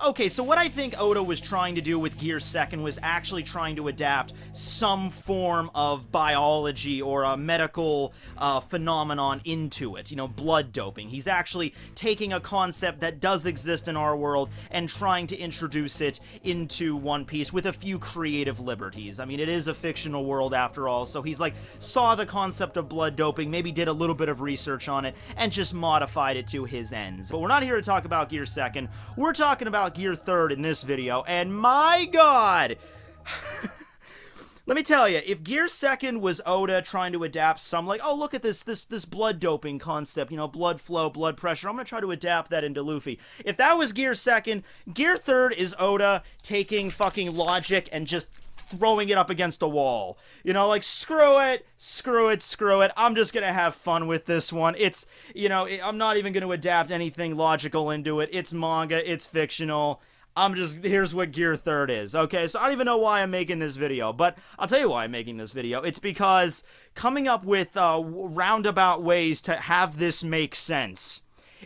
Okay, so what I think Oda was trying to do with Gear Second was actually trying to adapt some form of biology or a medical phenomenon into it. You know, blood doping. He's actually taking a concept that does exist in our world and trying to introduce it into One Piece with a few creative liberties. I mean, it is a fictional world after all, so he's like, saw the concept of blood doping, maybe did a little bit of research on it, and just modified it to his ends. But we're not here to talk about Gear Second. We're talking about Gear Third in this video, and my god! Let me tell you, if Gear Second was Oda trying to adapt some, like, oh, look at this blood doping concept, you know, blood flow, blood pressure, I'm gonna try to adapt that into Luffy. If that was Gear Second, Gear Third is Oda taking fucking logic and just throwing it up against a wall. You know, like, screw it, I'm just gonna have fun with this one. It's, you know, I'm not even gonna adapt anything logical into it. It's manga, it's fictional. Here's what Gear Third is, okay? So I don't even know why I'm making this video, but I'll tell you why I'm making this video. It's because coming up with roundabout ways to have this make sense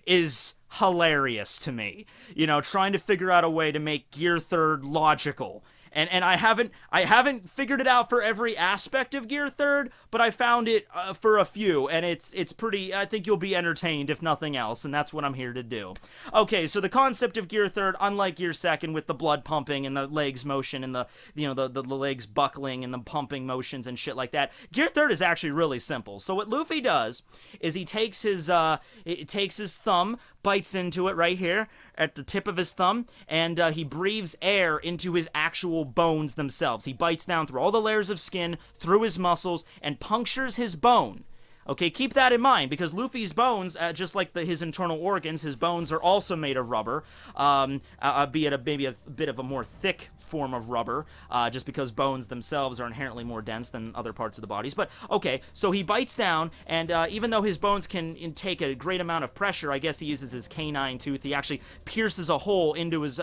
is hilarious to me. You know, trying to figure out a way to make Gear Third logical. And I haven't figured it out for every aspect of Gear Third, but I found it for a few, and it's pretty, I think you'll be entertained if nothing else, and that's what I'm here to do. Okay, so the concept of Gear Third, unlike Gear Second with the blood pumping and the legs motion and the legs buckling and the pumping motions and shit like that, Gear Third is actually really simple. So what Luffy does is he takes his thumb, bites into it right here at the tip of his thumb, and he breathes air into his actual bones themselves. He bites down through all the layers of skin, through his muscles, and punctures his bone. Okay, keep that in mind, because Luffy's bones, just like his internal organs, his bones are also made of rubber, albeit maybe a bit of a more thick form of rubber, just because bones themselves are inherently more dense than other parts of the bodies. But, okay, so he bites down, and even though his bones can take a great amount of pressure, I guess he uses his canine tooth, he actually pierces a hole into his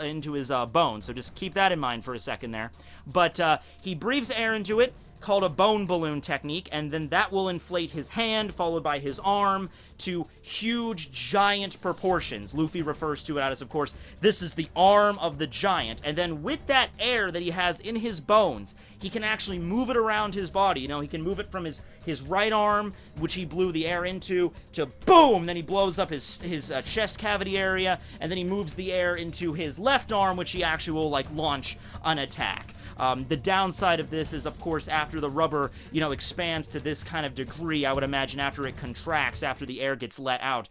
bone, so just keep that in mind for a second there. But he breathes air into it, called a bone balloon technique, and then that will inflate his hand, followed by his arm, to huge, giant proportions. Luffy refers to it as, of course, this is the arm of the giant, and then with that air that he has in his bones, he can actually move it around his body. You know, he can move it from his right arm, which he blew the air into, to boom, then he blows up his chest cavity area, and then he moves the air into his left arm, which he actually will, like, launch an attack. The downside of this is, of course, after the rubber, you know, expands to this kind of degree, I would imagine after it contracts, after the air gets let out,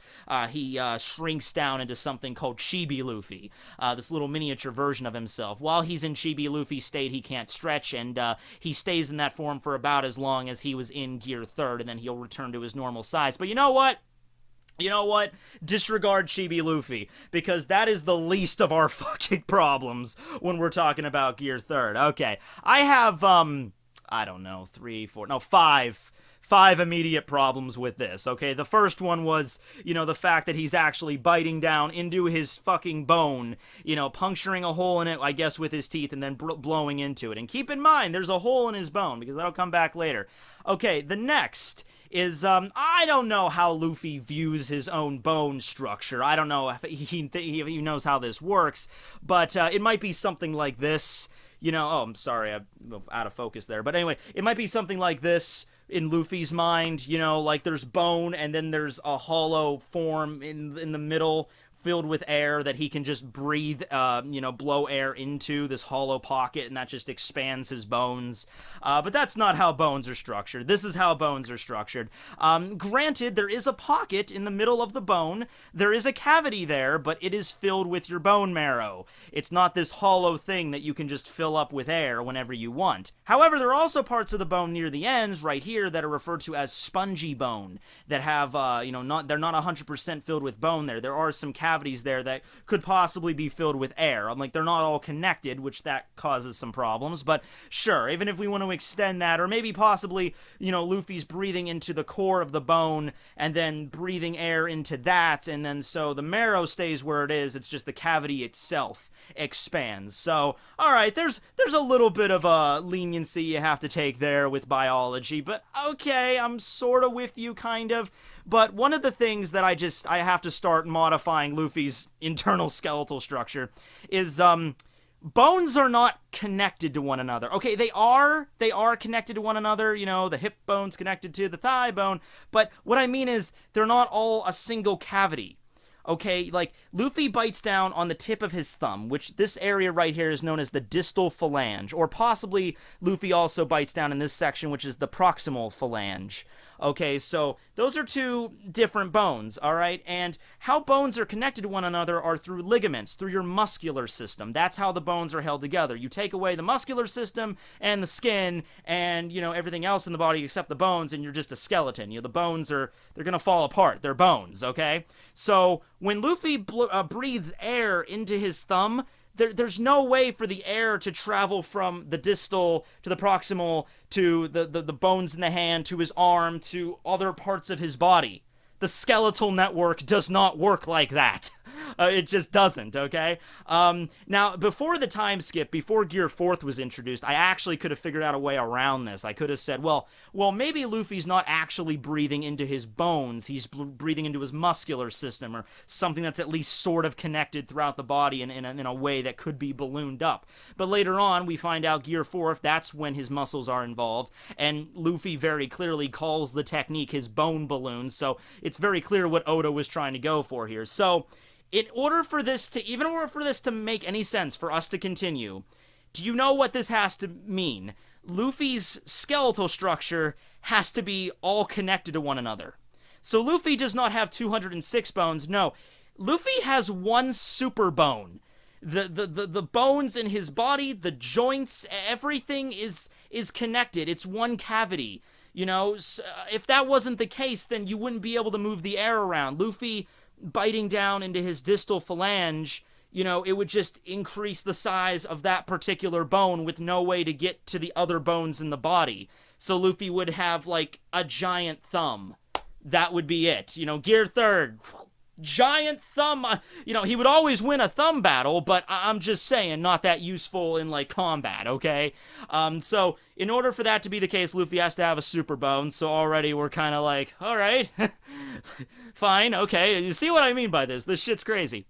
he shrinks down into something called Chibi Luffy, this little miniature version of himself. While he's in Chibi Luffy state, he can't stretch, and he stays in that form for about as long as he was in Gear Third, and then he'll return to his normal size. But you know what? You know what? Disregard Chibi Luffy, because that is the least of our fucking problems when we're talking about Gear Third. Okay, I have, I don't know, five immediate problems with this, okay? The first one was, you know, the fact that he's actually biting down into his fucking bone, you know, puncturing a hole in it, I guess, with his teeth, and then blowing into it. And keep in mind, there's a hole in his bone, because that'll come back later. Okay, the next is, I don't know how Luffy views his own bone structure. I don't know if he knows how this works, but it might be something like this. You know, oh, I'm sorry, I'm out of focus there. But anyway, it might be something like this in Luffy's mind, you know, like there's bone and then there's a hollow form in the middle filled with air that he can just breathe, you know, blow air into this hollow pocket, and that just expands his bones. But that's not how bones are structured. This is how bones are structured. Granted, there is a pocket in the middle of the bone. There is a cavity there, but it is filled with your bone marrow. It's not this hollow thing that you can just fill up with air whenever you want. However, there are also parts of the bone near the ends, right here, that are referred to as spongy bone, that have, you know, they're not 100% filled with bone there. There are some cavities there that could possibly be filled with air. I'm like, they're not all connected, which that causes some problems, but sure, even if we want to extend that, or maybe possibly, you know, Luffy's breathing into the core of the bone, and then breathing air into that, and then so the marrow stays where it is, it's just the cavity itself expands. So, alright, there's a little bit of a leniency you have to take there with biology, but okay, I'm sort of with you, kind of. But one of the things that I have to start modifying Luffy's internal skeletal structure is, bones are not connected to one another. Okay, they are connected to one another, you know, the hip bone's connected to the thigh bone, but what I mean is they're not all a single cavity. Okay, like, Luffy bites down on the tip of his thumb, which this area right here is known as the distal phalange, or possibly Luffy also bites down in this section, which is the proximal phalange. Okay, so those are two different bones, alright? And how bones are connected to one another are through ligaments, through your muscular system. That's how the bones are held together. You take away the muscular system and the skin and, you know, everything else in the body except the bones, and you're just a skeleton. You know, the bones they're gonna fall apart. They're bones, okay? So, when Luffy breathes air into his thumb, there's no way for the air to travel from the distal to the proximal to the bones in the hand to his arm to other parts of his body. The skeletal network does not work like that. It just doesn't, okay? Now, before the time skip, before Gear Fourth was introduced, I actually could have figured out a way around this. I could have said, well, maybe Luffy's not actually breathing into his bones. He's breathing into his muscular system, or something that's at least sort of connected throughout the body in a way that could be ballooned up. But later on, we find out Gear Fourth, that's when his muscles are involved, and Luffy very clearly calls the technique his bone balloon, so it's very clear what Oda was trying to go for here. So, in order for this to make any sense, for us to continue, do you know what this has to mean? Luffy's skeletal structure has to be all connected to one another. So Luffy does not have 206 bones, no. Luffy has one super bone. The bones in his body, the joints, everything is connected. It's one cavity. You know, if that wasn't the case, then you wouldn't be able to move the air around. Luffy biting down into his distal phalange, you know, it would just increase the size of that particular bone with no way to get to the other bones in the body. So Luffy would have, like, a giant thumb. That would be it. You know, Gear Third, giant thumb. You know, he would always win a thumb battle, but I'm just saying, not that useful in, like, combat, okay? So, in order for that to be the case, Luffy has to have a super bone, so already we're kind of like, alright, fine, okay, you see what I mean by this? This shit's crazy.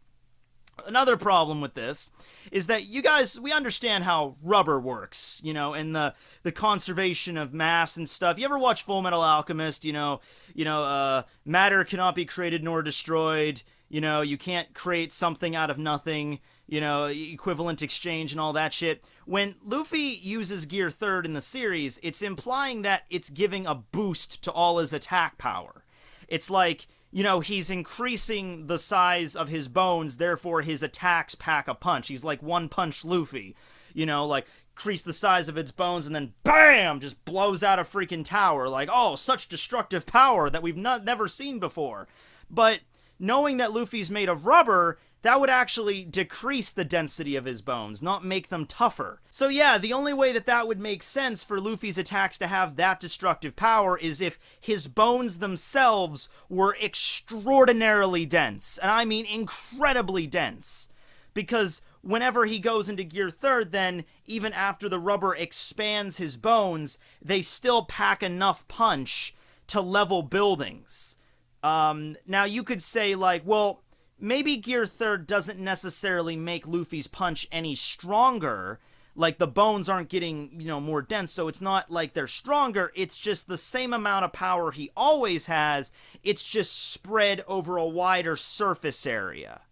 Another problem with this is that you guys, we understand how rubber works, you know, and the conservation of mass and stuff. You ever watch Full Metal Alchemist? You know, matter cannot be created nor destroyed. You know, you can't create something out of nothing. You know, equivalent exchange and all that shit. When Luffy uses Gear Third in the series, it's implying that it's giving a boost to all his attack power. It's like, you know, he's increasing the size of his bones, therefore his attacks pack a punch. He's like One Punch Luffy. You know, like, increase the size of its bones and then BAM! Just blows out a freaking tower. Like, oh, such destructive power that we've never seen before. But knowing that Luffy's made of rubber, that would actually decrease the density of his bones, not make them tougher. So yeah, the only way that would make sense for Luffy's attacks to have that destructive power is if his bones themselves were extraordinarily dense. And I mean incredibly dense. Because whenever he goes into Gear Third, then, even after the rubber expands his bones, they still pack enough punch to level buildings. Now you could say, like, well, maybe Gear Third doesn't necessarily make Luffy's punch any stronger. Like, the bones aren't getting, you know, more dense, so it's not like they're stronger. It's just the same amount of power he always has. It's just spread over a wider surface area.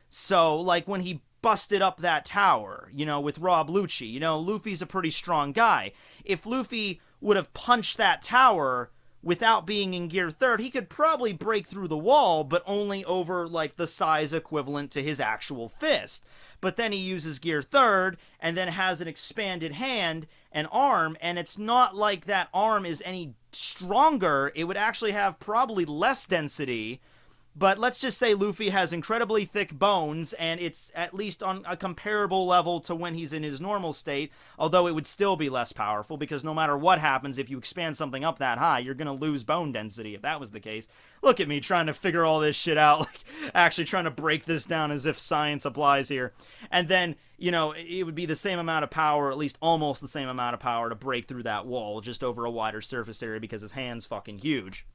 So, like, when he busted up that tower, you know, with Rob Lucci, you know, Luffy's a pretty strong guy. If Luffy would have punched that tower without being in Gear Third, he could probably break through the wall, but only over, like, the size equivalent to his actual fist. But then he uses Gear Third, and then has an expanded hand and arm, and it's not like that arm is any stronger. It would actually have probably less density. But let's just say Luffy has incredibly thick bones, and it's at least on a comparable level to when he's in his normal state, although it would still be less powerful, because no matter what happens, if you expand something up that high, you're going to lose bone density, if that was the case. Look at me trying to figure all this shit out, like, actually trying to break this down as if science applies here. And then, you know, it would be the same amount of power, at least almost the same amount of power, to break through that wall, just over a wider surface area, because his hand's fucking huge.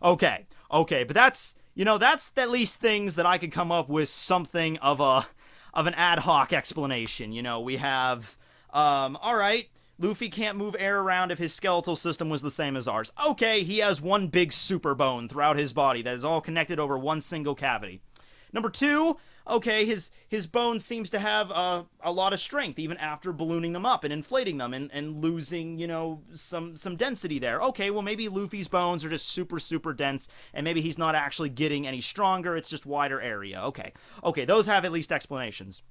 Okay, but that's, that's at least things that I could come up with something of an ad hoc explanation. We have, all right, Luffy can't move air around if his skeletal system was the same as ours. Okay, he has one big super bone throughout his body that is all connected over one single cavity. Number 2, okay, his bone seems to have a lot of strength even after ballooning them up and inflating them and losing, some density there. Okay, well, maybe Luffy's bones are just super, super dense, and maybe he's not actually getting any stronger, it's just wider area. Okay, those have at least explanations.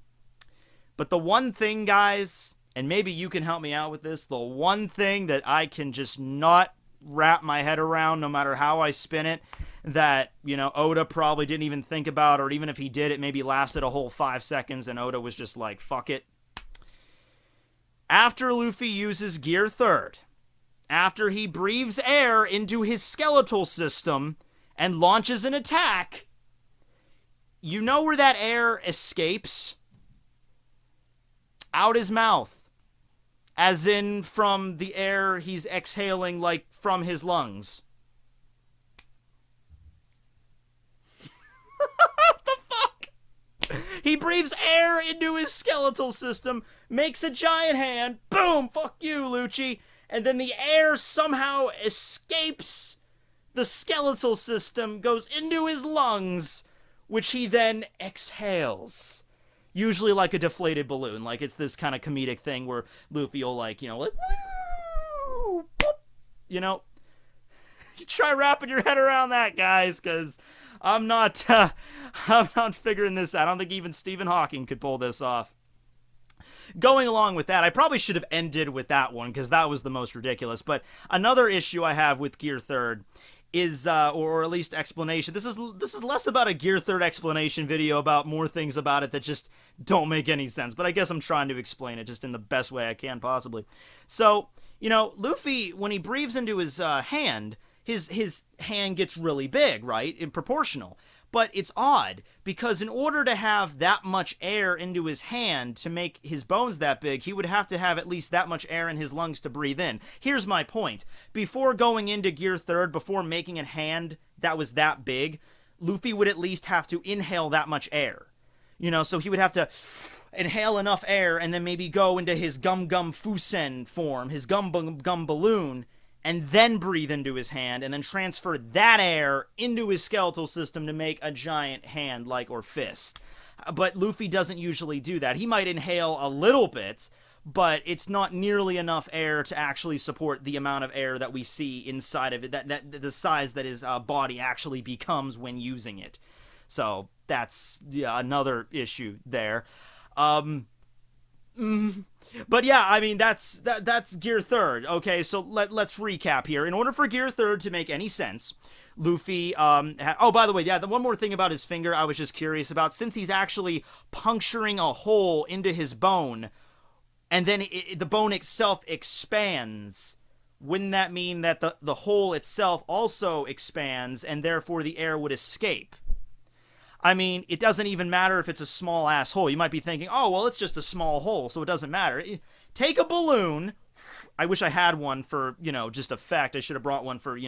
But the one thing, guys, and maybe you can help me out with this, the one thing that I can just not wrap my head around no matter how I spin it, that, Oda probably didn't even think about, or even if he did, it maybe lasted a whole 5 seconds and Oda was just like, fuck it. After Luffy uses Gear Third, after he breathes air into his skeletal system and launches an attack, you know where that air escapes? Out his mouth. As in from the air he's exhaling, like from his lungs. What the fuck? He breathes air into his skeletal system, makes a giant hand, boom, fuck you, Lucci, and then the air somehow escapes the skeletal system, goes into his lungs, which he then exhales. Usually like a deflated balloon, like it's this kind of comedic thing where Luffy will like, woo, boop, you try wrapping your head around that, guys, because I'm not figuring this out. I don't think even Stephen Hawking could pull this off. Going along with that, I probably should have ended with that one because that was the most ridiculous. But another issue I have with Gear Third is, or at least explanation. This is less about a Gear Third explanation video, about more things about it that just don't make any sense. But I guess I'm trying to explain it just in the best way I can possibly. So, Luffy, when he breathes into his hand, his hand gets really big, right? In proportional. But it's odd, because in order to have that much air into his hand to make his bones that big, he would have to have at least that much air in his lungs to breathe in. Here's my point. Before going into Gear Third, before making a hand that was that big, Luffy would at least have to inhale that much air. So he would have to inhale enough air and then maybe go into his Gum Fusen form, his Gum balloon, and then breathe into his hand, and then transfer that air into his skeletal system to make a giant hand, or fist. But Luffy doesn't usually do that. He might inhale a little bit, but it's not nearly enough air to actually support the amount of air that we see inside of it, that the size that his body actually becomes when using it. So that's another issue there. But yeah, I mean, that's Gear Third. Okay, so let's recap here. In order for Gear Third to make any sense, Luffy, oh, by the way, the one more thing about his finger I was just curious about. Since he's actually puncturing a hole into his bone, and then the bone itself expands, wouldn't that mean that the hole itself also expands, and therefore the air would escape? I mean, it doesn't even matter if it's a small-ass hole. You might be thinking, oh, well, it's just a small hole, so it doesn't matter. Take a balloon. I wish I had one for, just effect. I should have brought one for,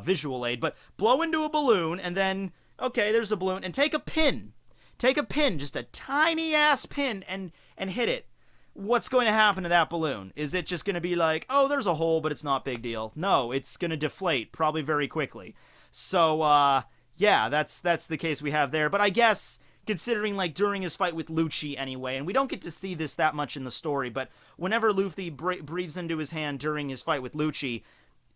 visual aid. But blow into a balloon, and then, okay, there's a balloon. And take a pin. Take a pin, just a tiny-ass pin, and hit it. What's going to happen to that balloon? Is it just going to be like, oh, there's a hole, but it's not big deal? No, it's going to deflate, probably very quickly. So, yeah, that's the case we have there. But I guess, considering, during his fight with Lucci anyway, and we don't get to see this that much in the story, but whenever Luffy breathes into his hand during his fight with Lucci,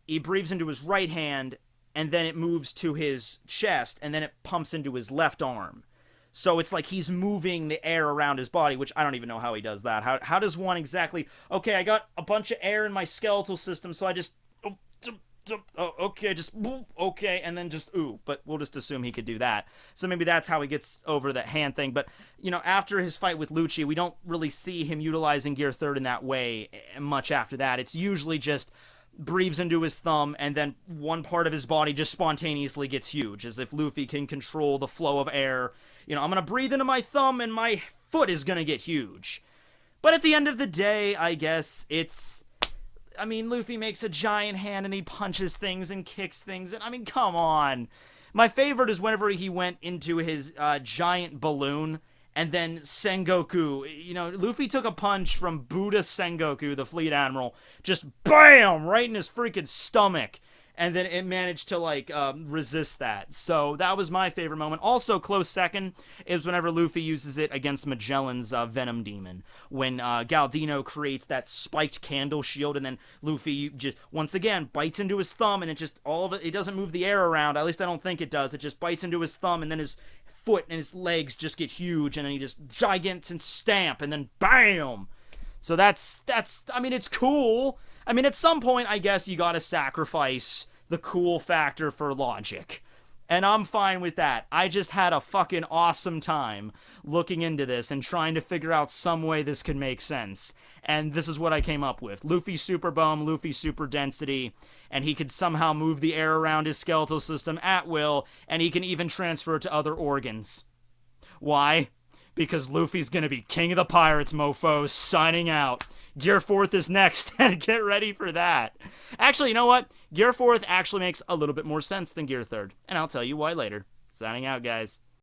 he breathes into his right hand, and then it moves to his chest, and then it pumps into his left arm. So it's like he's moving the air around his body, which I don't even know how he does that. How does one exactly... Okay, I got a bunch of air in my skeletal system, so I just... Oh, okay, just, okay, and then just, but we'll just assume he could do that. So maybe that's how he gets over that hand thing. But, after his fight with Lucci, we don't really see him utilizing Gear Third in that way much after that. It's usually just breathes into his thumb, and then one part of his body just spontaneously gets huge, as if Luffy can control the flow of air. I'm going to breathe into my thumb, and my foot is going to get huge. But at the end of the day, I guess, it's... I mean, Luffy makes a giant hand and he punches things and kicks things. And I mean, come on. My favorite is whenever he went into his giant balloon and then Sengoku. You know, Luffy took a punch from Buddha Sengoku, the fleet admiral, just BAM! Right in his freaking stomach. And then it managed to, like, resist that. So that was my favorite moment. Also, close second is whenever Luffy uses it against Magellan's Venom Demon. When Galdino creates that spiked candle shield, and then Luffy just, once again, bites into his thumb, and it just, all of it, it doesn't move the air around. At least I don't think it does. It just bites into his thumb, and then his foot and his legs just get huge, and then he just gigantic and stamp, and then BAM! So that's, I mean, it's cool. I mean, at some point, I guess you gotta sacrifice the cool factor for logic. And I'm fine with that. I just had a fucking awesome time looking into this and trying to figure out some way this could make sense. And this is what I came up with. Luffy super bone, Luffy super density, and he could somehow move the air around his skeletal system at will, and he can even transfer it to other organs. Why? Because Luffy's gonna be king of the pirates, mofos, signing out. Gear Fourth is next, and get ready for that. Actually, you know what? Gear Fourth actually makes a little bit more sense than Gear Third, and I'll tell you why later. Signing out, guys.